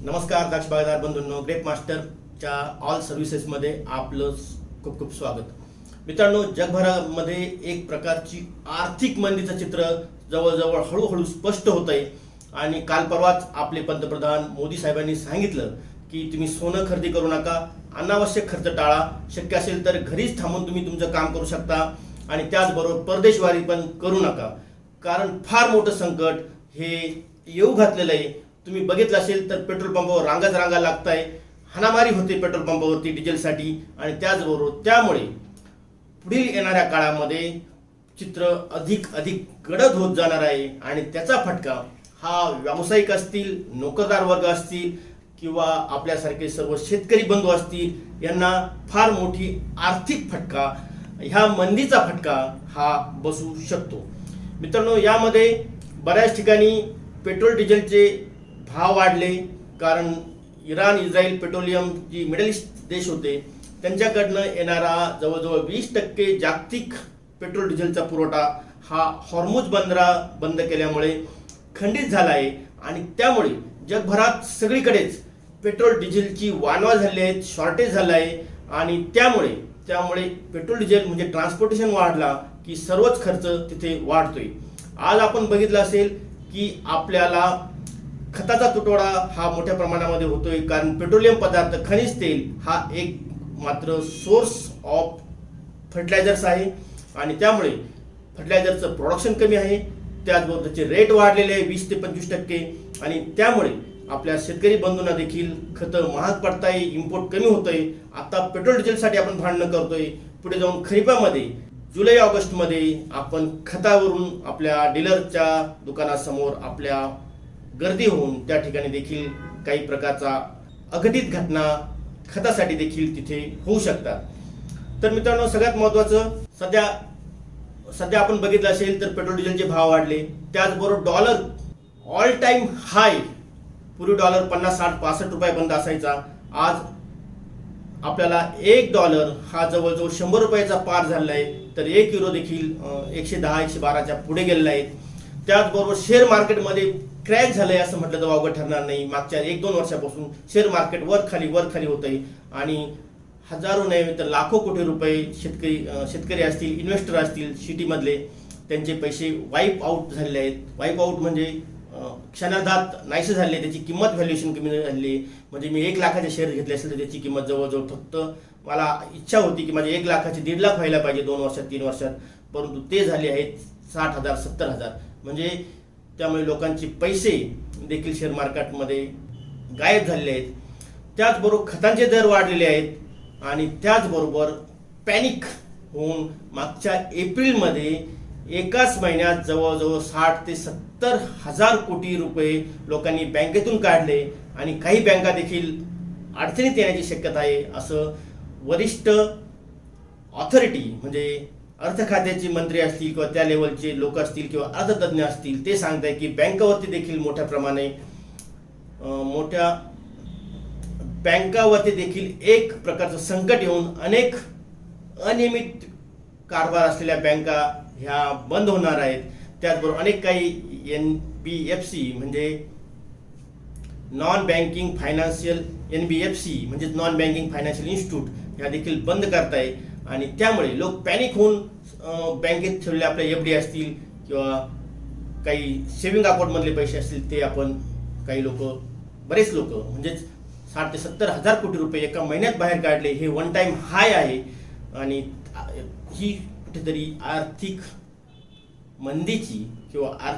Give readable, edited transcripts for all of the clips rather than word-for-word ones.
नमस्कार द्राक्ष बागायतदार बंधूंनो, ग्रेप मास्टरच्या ऑल सर्व्हिसेसमध्ये आपलं खूप खूप स्वागत। मित्रांनो, जगभरामध्ये एक प्रकारची आर्थिक मंदीचं चित्र जवळजवळ हळूहळू स्पष्ट होत आहे आणि काल परवाच आपले पंतप्रधान मोदी साहेबांनी सांगितलं की तुम्ही सोनं खरेदी करू नका, अनावश्यक खर्च टाळा, शक्य असेल तर घरीच थांबून तुम्ही तुमचं काम करू शकता आणि त्याचबरोबर परदेशवारी पण करू नका, कारण फार मोठं संकट हे येऊ घातलेलं आहे। तुम्ही बघितलं असेल तर पेट्रोल पंपावर रांगा लागत आहे, हाणामारी होते पेट्रोल पंपावरती डिझेलसाठी आणि त्याचबरोबर त्यामुळे पुढील येणाऱ्या काळामध्ये चित्र अधिक गडद होत जाणार आहे आणि त्याचा फटका हा व्यावसायिक असतील, नोकरदार वर्ग असतील किंवा आपल्यासारखे सर्व शेतकरी बंधू असतील यांना फार मोठी आर्थिक फटका, ह्या मंदीचा फटका हा बसू शकतो। मित्रांनो, यामध्ये बऱ्याच ठिकाणी पेट्रोल डिझेलचे भाव वाढले, कारण इराण इस्रायल पेट्रोलियम जी मिडल ईस्ट देश होते त्यांच्याकडनं येणारा जवळजवळ 20% जागतिक पेट्रोल डिझेलचा पुरवठा हा हॉर्मुझ बंद केल्यामुळे खंडित झाला आहे आणि त्यामुळे जगभरात सगळीकडेच पेट्रोल डिझेलची वानवा झाली आहे, शॉर्टेज झालं आहे आणि त्यामुळे पेट्रोल डिझेल म्हणजे ट्रान्सपोर्टेशन वाढला की सर्वच खर्च तिथे वाढतोय। आज आपण बघितलं असेल की आपल्याला खताचा तुटवडा हा मोठ्या प्रमाणामध्ये होतोय, कारण पेट्रोलियम पदार्थ, खनिज तेल हा एक मात्र सोर्स ऑफ फर्टिलायझर्स आहे आणि त्यामुळे फर्टिलायझरचं प्रोडक्शन कमी आहे, त्याचबरोबर त्याचे रेट वाढलेले आहे 20 ते 25% आणि त्यामुळे आपल्या शेतकरी बंधूंना देखील खतं महाग पडताय, इम्पोर्ट कमी होतंय। आता पेट्रोल डिझेलसाठी आपण भांडणं करतोय, पुढे जाऊन खरीपामध्ये जुलै ऑगस्टमध्ये आपण खतावरून आपल्या डीलरच्या दुकानासमोर आपल्या गर्दी होऊन त्या ठिकाणी देखील काही प्रकारचा अघटित घटना खतासाठी देखील तिथे होऊ शकतात। तर मित्रांनो, सगळ्यात महत्त्वाचं सध्या आपण बघितलं असेल तर पेट्रोल डिझेलचे भाव वाढले, त्याचबरोबर डॉलर ऑल टाइम हाय, पूर्वी डॉलर 50, 60, 65 रुपयापर्यंत असायचा, आज आपल्याला $1 हा जवळजवळ 100 रुपयाचा पार झालेला आहे, तर 1 युरो देखील 110, 112च्या पुढे गेलेला आहे। त्याचबरोबर शेअर मार्केटमध्ये क्रॅश झालंय असं म्हटलं तर वावगं ठरणार नाही। मागच्या 1-2 वर्षापासून शेअर मार्केट वर खाली होत आहे आणि हजारो नाही तर लाखो कोटी रुपये शेतकरी असतील, इन्व्हेस्टर असतील सिटीमधले, त्यांचे पैसे वाईप आउट झालेले आहेत। वाईप आउट म्हणजे क्षणार्धात नाहीसे झाले, त्याची किंमत व्हॅल्युएशन कमी झाली। म्हणजे मी 1 लाखाचे शेअर घेतले असेल तर त्याची किंमत जवळजवळ, फक्त मला इच्छा होती की माझे 1 लाखाचे 1.5 लाख व्हायला पाहिजे 2 वर्षात 3 वर्षात, परंतु ते झाले आहेत 60,000 70,000। म्हणजे त्यामुळे लोकांचे पैसे देखील शेअर मार्केटमध्ये गायब झालेले आहेत। त्याचबरोबर खतांचे दर वाढलेले आहेत आणि त्याचबरोबर पॅनिक होऊन मागच्या एप्रिलमध्ये एकाच महिन्यात जवळजवळ 60 ते 70 हजार कोटी रुपये लोकांनी बँकेतून काढले आणि काही बँका देखील अडचणीत येण्याची शक्यता आहे, असं वरिष्ठ ऑथॉरिटी म्हणजे अर्थ खात्याचे मंत्री असतील किंवा त्या लेवलचे लोक असतील किंवा अर्थतज्ञ असतील ते सांगताय की बँकावरती देखील मोठ्या बँकावरती देखील एक प्रकारचं संकट येऊन अनेक अनियमित कारभार असलेल्या बँका ह्या बंद होणार आहेत। त्याचबरोबर अनेक काही NBFC म्हणजे नॉन बँकिंग फायनान्शियल NBFC म्हणजे नॉन बँकिंग फायनान्शियल इन्स्टिट्यूट ह्या देखील बंद करताय आणि त्यामुळे लोक पॅनिक होऊन बँकेत ठेवलेले आपल्या FD असतील किंवा काही सेव्हिंग अकाउंटमधले पैसे असतील ते आपण बरेच लोक म्हणजे 60 ते 70 हजार कोटी रुपये एका महिन्यात बाहेर काढले। हे वन टाइम हाय आहे आणि ही कुठेतरी आर्थिक मंदीची किंवा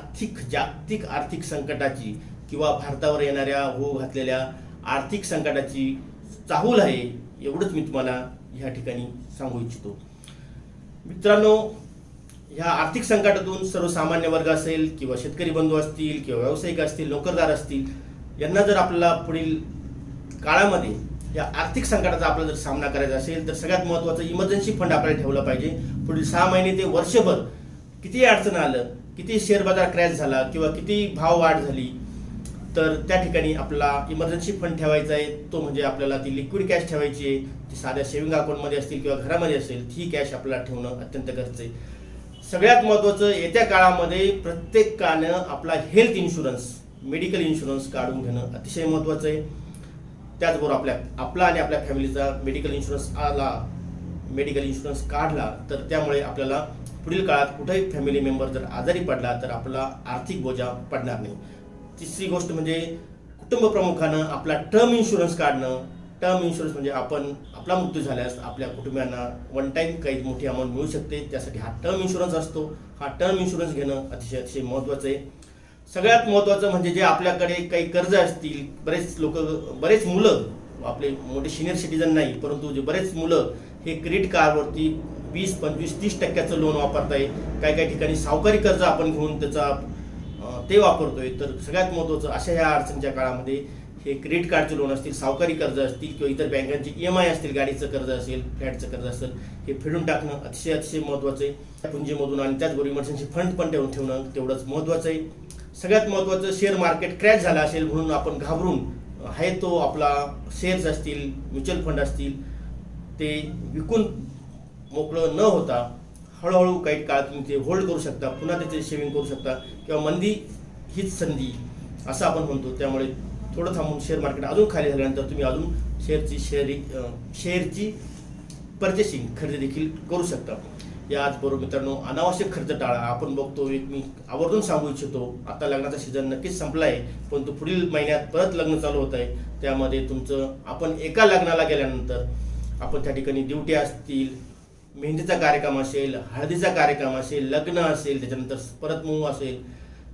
जागतिक आर्थिक संकटाची किंवा भारतावर येणाऱ्या होऊ घातलेल्या आर्थिक संकटाची चाहूल आहे, एवढंच मी तुम्हाला ह्या ठिकाणी सांगू इच्छितो। मित्रांनो, ह्या आर्थिक संकटातून सर्वसामान्य वर्ग असेल किंवा शेतकरी बंधू असतील किंवा व्यावसायिक असतील, नोकरदार असतील, यांना जर आपल्याला पुढील काळामध्ये या आर्थिक संकटाचा आपल्याला जर सामना करायचा असेल तर सगळ्यात महत्त्वाचं इमर्जन्सी फंड आपल्याला ठेवलं पाहिजे। पुढील 6 महिने ते वर्षभर किती अडचण आलं, किती शेअर बाजार क्रॅश झाला किंवा किती भाव वाढ झाली, तर त्या ठिकाणी आपल्याला इमर्जन्सी फंड ठेवायचा आहे। तो म्हणजे आपल्याला ती लिक्विड कॅश ठेवायची आहे, ती साध्या सेव्हिंग अकाउंटमध्ये असतील किंवा घरामध्ये असेल, ती कॅश आपल्याला ठेवणं अत्यंत गरजेचं आहे। सगळ्यात महत्त्वाचं, येत्या काळामध्ये प्रत्येकानं आपला हेल्थ इन्शुरन्स मेडिकल इन्शुरन्स काढून घेणं अतिशय महत्त्वाचं आहे. त्याचबरोबर आपला आणि आपल्या फॅमिलीचा मेडिकल इन्शुरन्स काढला तर त्यामुळे आपल्याला पुढील काळात कुठेही फॅमिली मेंबर जर आजारी पडला तर आपला आर्थिक बोजा पडणार नाही. तिसरी गोष्ट म्हणजे कुटुंब प्रमुखानं आपला टर्म इन्शुरन्स काढणं. टर्म इन्शुरन्स म्हणजे आपला मृत्यू झाल्यास आपल्या कुटुंबियांना वन टाईम काही मोठी अमाऊंट मिळू शकते, त्यासाठी हा टर्म इन्शुरन्स असतो. हा टर्म इन्शुरन्स घेणं अतिशय महत्त्वाचं आहे. सगळ्यात महत्त्वाचं म्हणजे जे आपल्याकडे काही कर्ज असतील, बरेच मुलं, आपले मोठे सिनियर सिटीजन नाही परंतु जे बरेच मुलं हे क्रेडिट कार्डवरती 20, 25, 30% लोन वापरताय. काही ठिकाणी सावकारी कर्ज आपण घेऊन ते वापरतोय. तर सगळ्यात महत्त्वाचं अशा ह्या अडचणीच्या काळामध्ये हे क्रेडिट कार्डचे लोन असतील, सावकारी कर्ज असतील किंवा इतर बँकांचे EMI असतील, गाडीचं कर्ज असेल, फ्लॅटचं कर्ज असेल, हे फेडून टाकणं अतिशय महत्त्वाचं आहे. पुंजीमधून आणि त्याचबरोबर इमर्जन्सी फंड पण ठेवणं तेवढंच महत्त्वाचं आहे. सगळ्यात महत्त्वाचं शेअर मार्केट क्रॅश झाला असेल म्हणून आपण घाबरून आहे तो आपला शेअर्स असतील, म्युच्युअल फंड असतील, ते विकून मोकळं न होता हळूहळू काही काळ तुम्ही ते होल्ड करू शकता, पुन्हा त्याचे सेव्हिंग करू शकता किंवा मंदी हीच संधी असं आपण म्हणतो. त्यामुळे थोडं थांबून शेअर मार्केट अजून खाली झाल्यानंतर तुम्ही अजून शेअरची परचेसिंग खरेदी देखील करू शकता. याचबरोबर मित्रांनो, अनावश्यक खर्च टाळा. आपण बघतो, मी आवर्जून सांगू इच्छितो, आता लग्नाचा सीझन नक्कीच संपला आहे परंतु पुढील महिन्यात परत लग्न चालू होत आहे. त्यामध्ये आपण एका लग्नाला गेल्यानंतर आपण त्या ठिकाणी ड्युटी असतील, मेहंदीचा कार्यक्रम असेल, हळदीचा कार्यक्रम असेल, लग्न असेल, त्याच्यानंतर परत मूव असेल,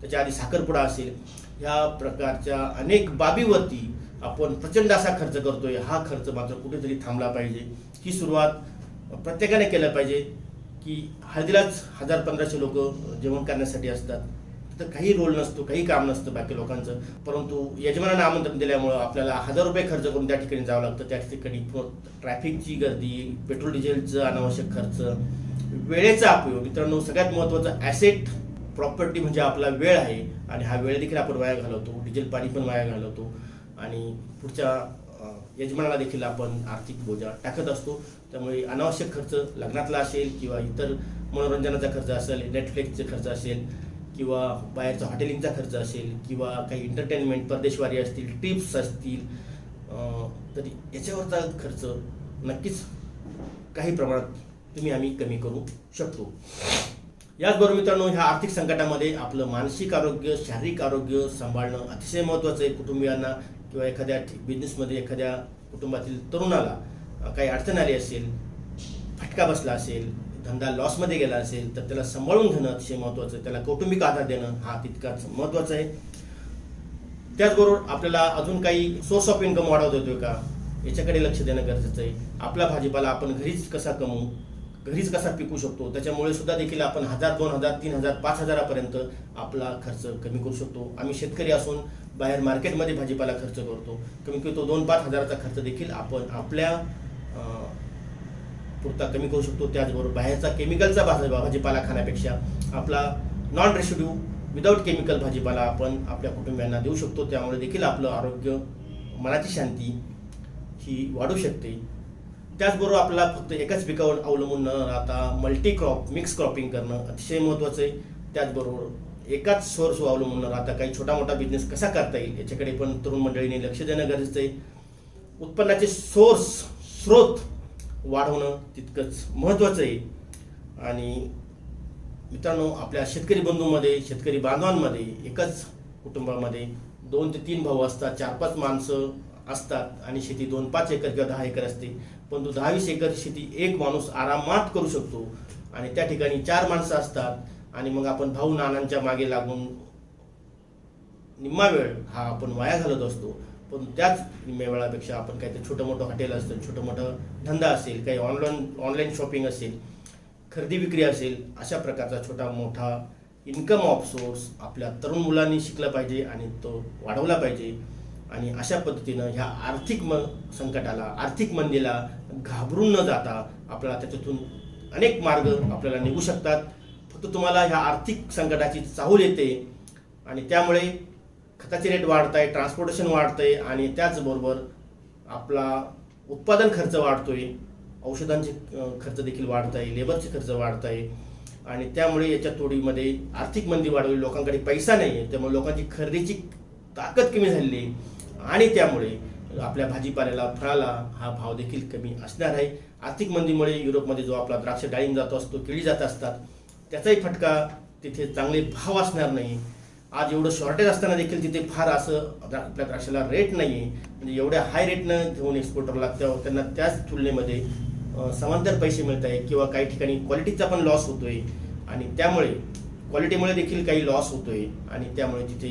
त्याच्या आधी साखरपुडा असेल, ह्या प्रकारच्या अनेक बाबीवरती आपण प्रचंड असा खर्च करतोय. हा खर्च मात्र कुठेतरी थांबला पाहिजे. ही सुरुवात प्रत्येकाने केलं पाहिजे की हळदीलाच 1000-1500 लोक जेवण करण्यासाठी असतात, तर काही रोल नसतो, काही काम नसतं बाकी लोकांचं, परंतु यजमानानं आमंत्रण दिल्यामुळं आपल्याला 1000 रुपये खर्च करून त्या ठिकाणी जावं लागतं. त्या ठिकाणी ट्रॅफिकची गर्दी, पेट्रोल डिझेलचं अनावश्यक खर्च, वेळेचा अपयोग. मित्रांनो, सगळ्यात महत्त्वाचं ॲसेट प्रॉपर्टी म्हणजे आपला वेळ आहे आणि हा वेळ देखील आपण वाया घालवतो, डिझेल पाणी पण वाया घालवतो आणि पुढच्या यजमानाला देखील आपण आर्थिक बोजा टाकत असतो. त्यामुळे अनावश्यक खर्च लग्नातला असेल किंवा इतर मनोरंजनाचा खर्च असेल, नेटफ्लिक्सचे खर्च असेल किंवा बाहेरचा हॉटेलिंगचा खर्च असेल किंवा काही एंटरटेनमेंट, परदेशवारी असतील, टिप्स असतील, तरी याच्यावरचा खर्च नक्कीच काही प्रमाणात आम्ही कमी करू शकतो. याचबरोबर मित्रांनो, ह्या आर्थिक संकटामध्ये आपलं मानसिक आरोग्य, शारीरिक आरोग्य सांभाळणं अतिशय महत्त्वाचं आहे. कुटुंबियांना किंवा एखाद्या बिझनेसमध्ये एखाद्या कुटुंबातील तरुणाला काही अडचण आली असेल, फटका बसला असेल, धंदा लॉसमध्ये गेला असेल तर त्याला सांभाळून घेणं अतिशय महत्त्वाचं आहे. त्याला कौटुंबिक आधार देणं हा तितकाच महत्त्वाचा आहे. त्याचबरोबर आपल्याला अजून काही सोर्स ऑफ इन्कम वाढवता येतोय का याच्याकडे लक्ष देणं गरजेचं आहे. आपला भाजीपाला आपण घरीच कसा घरीच कसा पिकू शकतो, त्याच्यामुळे सुद्धा देखील आपण 1000, 2000, 3000, 5000 आपला खर्च कमी करू शकतो. आम्ही शेतकरी असून बाहेर मार्केटमध्ये भाजीपाला खर्च करतो, कमी तो 2-5 हजाराचा खर्च देखील आपण आपल्या पुरता कमी करू शकतो. त्याचबरोबर बाहेरचा केमिकलचा भाजीपाला खाण्यापेक्षा आपला नॉन रेसिड्यू विदाऊट केमिकल भाजीपाला आपण आपल्या कुटुंबियांना देऊ शकतो. त्यामुळे देखील आपलं आरोग्य, मनाची शांती ही वाढू शकते. त्याचबरोबर आपल्याला फक्त एकाच पिकावर अवलंबून न राहता मिक्स क्रॉपिंग करणं अतिशय महत्त्वाचं आहे. त्याचबरोबर एकाच सोर्सवर अवलंबून न राहता काही छोटा मोठा बिझनेस कसा करता येईल याच्याकडे पण तरुण मंडळीने लक्ष देणं गरजेचं आहे. उत्पन्नाचे स्रोत वाढवणं तितकंच महत्त्वाचं आहे. आणि मित्रांनो, आपल्या शेतकरी बंधूंमध्ये, शेतकरी बांधवांमध्ये, एकाच कुटुंबामध्ये 2 ते 3 भाऊ असतात, 4-5 माणसं असतात आणि शेती 2-5 एकर किंवा 10 एकर असते. परंतु 10-20 एकर शेती एक माणूस आरामात करू शकतो आणि त्या ठिकाणी 4 माणसं असतात आणि मग आपण भाऊ नानांच्या मागे लागून निम्मा वेळ हा आपण वाया घालत असतो. पण त्याच निम्म्या वेळापेक्षा आपण काहीतरी छोटं मोठं हॉटेल असेल, छोटं मोठं धंदा असेल, काही ऑनलाईन शॉपिंग असेल, खरेदी विक्री असेल, अशा प्रकारचा छोटा मोठा इन्कम ऑफ सोर्स आपल्या तरुण मुलांनी शिकलं पाहिजे आणि तो वाढवला पाहिजे. आणि अशा पद्धतीनं ह्या आर्थिक संकटाला, आर्थिक मंदीला घाबरून न जाता आपल्याला त्याच्यातून अनेक मार्ग आपल्याला निघू शकतात. फक्त तुम्हाला ह्या आर्थिक संकटाची चाहूल येते आणि त्यामुळे खताचे रेट वाढत आहे, ट्रान्सपोर्टेशन वाढतंय आणि त्याचबरोबर आपला उत्पादन खर्च वाढतोय, औषधांचे खर्च देखील वाढत आहे, लेबरचे खर्च वाढत आहे आणि त्यामुळे याच्या तोडीमध्ये आर्थिक मंदी वाढवली. लोकांकडे पैसा नाही आहे, त्यामुळे लोकांची खरेदीची ताकद कमी झालेली आहे आणि त्यामुळे आपल्या भाजीपाल्याला फळाला हा भाव देखील कमी असणार आहे. आर्थिक मंदीमुळे युरोपमध्ये जो आपला द्राक्ष डाळिंब जातो असतो, केळी जात असतात, त्याचाही फटका, तिथे चांगले भाव असणार नाही. आज एवढं शॉर्टेज असताना देखील तिथे फार असं आपल्या द्राक्षाला रेट नाही आहे. म्हणजे एवढ्या हाय रेटनं घेऊन एक्सपोर्टरला त्यांना त्याच तुलनेमध्ये समांतर पैसे मिळत आहे किंवा काही ठिकाणी क्वालिटीचा पण लॉस होतोय आणि त्यामुळे क्वालिटीमुळे देखील काही लॉस होतोय आणि त्यामुळे तिथे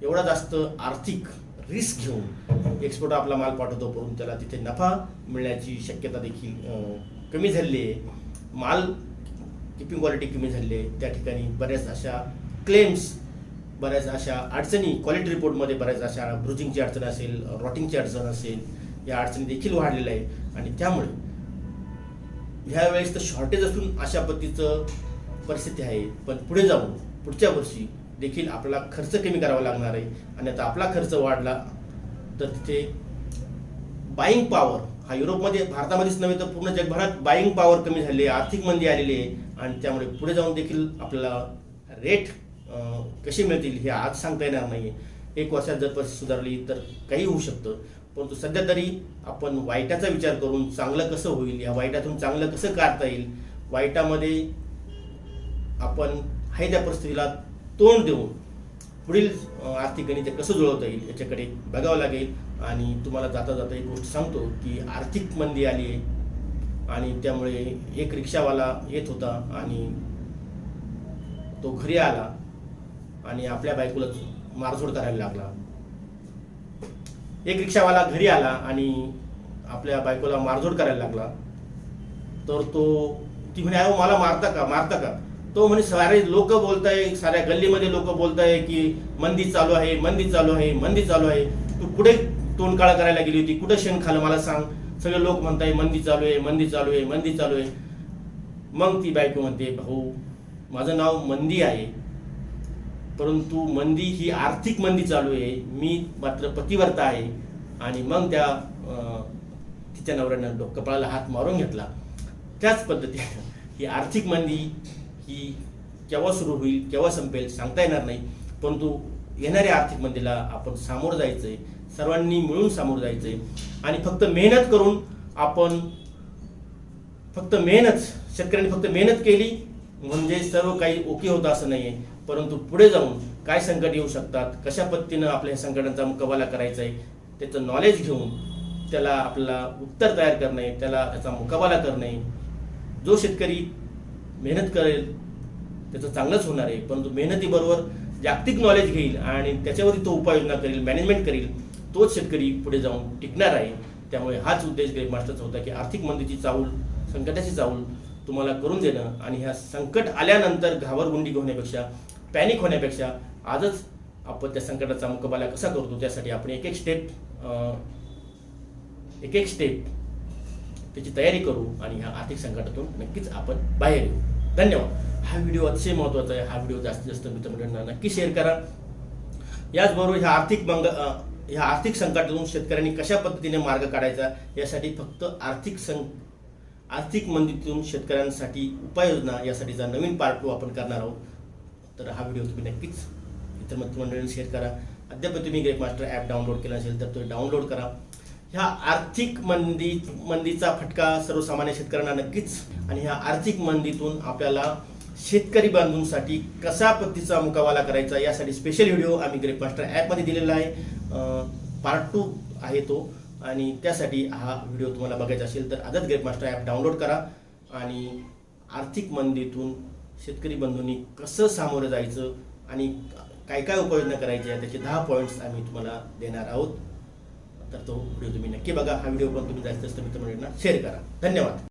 एवढा जास्त आर्थिक रिस्क घेऊन एक्सपोर्टर आपला माल पाठवतो, परंतु त्याला तिथे नफा मिळण्याची शक्यता देखील कमी झालेली आहे. माल किपिंग क्वालिटी कमी झालेली आहे. त्या ठिकाणी बऱ्याच अशा क्लेम्स, बऱ्याच अशा अडचणी, क्वालिटी रिपोर्टमध्ये बऱ्याच अशा ब्रुजिंगची अडचण असेल, रॉटिंगची अडचण असेल, या अडचणी देखील वाढलेल्या आहे आणि त्यामुळे ह्यावेळेस तर शॉर्टेज असून अशा पद्धतीचं परिस्थिती आहे. पण पुढे जाऊन पुढच्या वर्षी देखील आपल्याला खर्च कमी करावा लागणार आहे आणि आता आपला खर्च वाढला तर तिथे बाईंग पॉवर हा युरोपमध्ये, भारतामध्येच नव्हे तर पूर्ण जगभरात बाईंग पॉवर कमी झाली आहे, आर्थिक मंदी आलेली आहे आणि त्यामुळे पुढे जाऊन देखील आपल्याला रेट कशी मिळतील हे आज सांगता येणार नाही. 1 वर्षात जर परिस्थिती सुधारली तर काही होऊ शकतं, परंतु सध्या तरी आपण वाईटाचा विचार करून चांगलं कसं होईल, या वाईटातून चांगलं कसं काढता येईल, वाईटामध्ये आपण आहे त्या परिस्थितीला तोंड देऊन पुढील आर्थिक गणित कसं जुळवता येईल याच्याकडे बघावं लागेल. आणि तुम्हाला जाता जाता एक गोष्ट सांगतो की आर्थिक मंदी आली आहे आणि त्यामुळे एक रिक्षावाला येत होता आणि तो घरी आला आणि आपल्या बायकोला मारझोड करायला लागला. एक रिक्षावाला घरी आला आणि आपल्या बायकोला मारझोड करायला लागला तर ती म्हणे, अहो मला मारता का. तो म्हणे, सारे लोक बोलताय, साऱ्या गल्लीमध्ये लोक बोलताय की मंदी चालू आहे. तू कुठे तोंड काळा करायला गेली होती, कुठे शेण खाल्लं मला सांग. सगळे लोक म्हणताय मंदी चालू आहे. मग ती बायको म्हणते, भाऊ माझं नाव मंदी आहे, परंतु मंदी ही आर्थिक मंदी चालू आहे, मी मात्र पतिव्रता आहे. आणि मग तिच्या नवऱ्यानं कपाळाला हात मारून घेतला. त्याच पद्धतीने ही आर्थिक मंदी ही केव्हा सुरू होईल, केव्हा संपेल सांगता येणार नाही, परंतु येणाऱ्या आर्थिक मंदीला आपण सामोरं जायचंय, सर्वांनी मिळून सामोरं जायचंय आणि फक्त शेतकऱ्यांनी फक्त मेहनत केली म्हणजे सर्व काही ओके होतं असं नाहीये. परंतु पुढे जाऊन काय संकट येऊ शकतात, कशा पद्धतीनं आपल्या संकटांचा मुकाबला करायचा आहे, त्याचं नॉलेज घेऊन त्याला आपल्याला उत्तर तयार करणे, त्याचा मुकाबला करणे. जो शेतकरी मेहनत करेल त्याचं चांगलंच होणार आहे, परंतु मेहनतीबरोबर जागतिक नॉलेज घेईल आणि त्याच्यावरती तो उपाययोजना करेल, मॅनेजमेंट करेल, तोच शेतकरी पुढे जाऊन टिकणार आहे. त्यामुळे हाच उद्देश ग्रेप मास्टरचा होता की आर्थिक मंदीची चाहूल, संकटाची चाहूल तुम्हाला करून देणं आणि ह्या संकट आल्यानंतर घाबरगुंडी होण्यापेक्षा, पॅनिक होण्यापेक्षा आजच आपण त्या संकटाचा मुकाबला कसा करतो त्यासाठी आपण एक एक स्टेप त्याची तयारी करू आणि ह्या आर्थिक संकटातून नक्कीच आपण बाहेर येऊ. धन्यवाद. हा व्हिडिओ अतिशय महत्त्वाचा आहे. हा व्हिडिओ जास्तीत जास्त मित्रमंडळींना नक्की शेअर करा. याचबरोबर ह्या आर्थिक संकटातून शेतकऱ्यांनी कशा पद्धतीने मार्ग काढायचा यासाठी फक्त आर्थिक मंदीतून शेतकऱ्यांसाठी उपाययोजना यासाठीचा नवीन पार्ट 2 आपण करणार आहोत. तर हा व्हिडिओ तुम्ही नक्कीच इतर मित्रमंडळींना शेअर करा. अद्याप तुम्ही ग्रेप मास्टर ॲप डाउनलोड केला असेल तर तो डाउनलोड करा. ह्या आर्थिक मंदीचा फटका सर्वसामान्य शेतकऱ्यांना नक्कीच आणि ह्या आर्थिक मंदीतून आपल्याला शेतकरी बांधूंसाठी कशा पद्धतीचा मुकाबला करायचा यासाठी स्पेशल व्हिडिओ आम्ही ग्रेप मास्टर ॲपमध्ये दिलेला आहे. पार्ट 2 आहे तो आणि त्यासाठी हा व्हिडिओ तुम्हाला बघायचा असेल तर आजच ग्रेप मास्टर ॲप डाउनलोड करा आणि आर्थिक मंदीतून शेतकरी बंधूंनी कसं सामोरं जायचं आणि काय काय उपाययोजना करायच्या त्याचे 10 पॉईंट्स आम्ही तुम्हाला देणार आहोत. तर तो व्हिडिओ तुम्ही नक्की बघा. हा व्हिडिओ पण तुम्ही जास्तीत जास्त मित्रमंडळींना शेअर करा. धन्यवाद.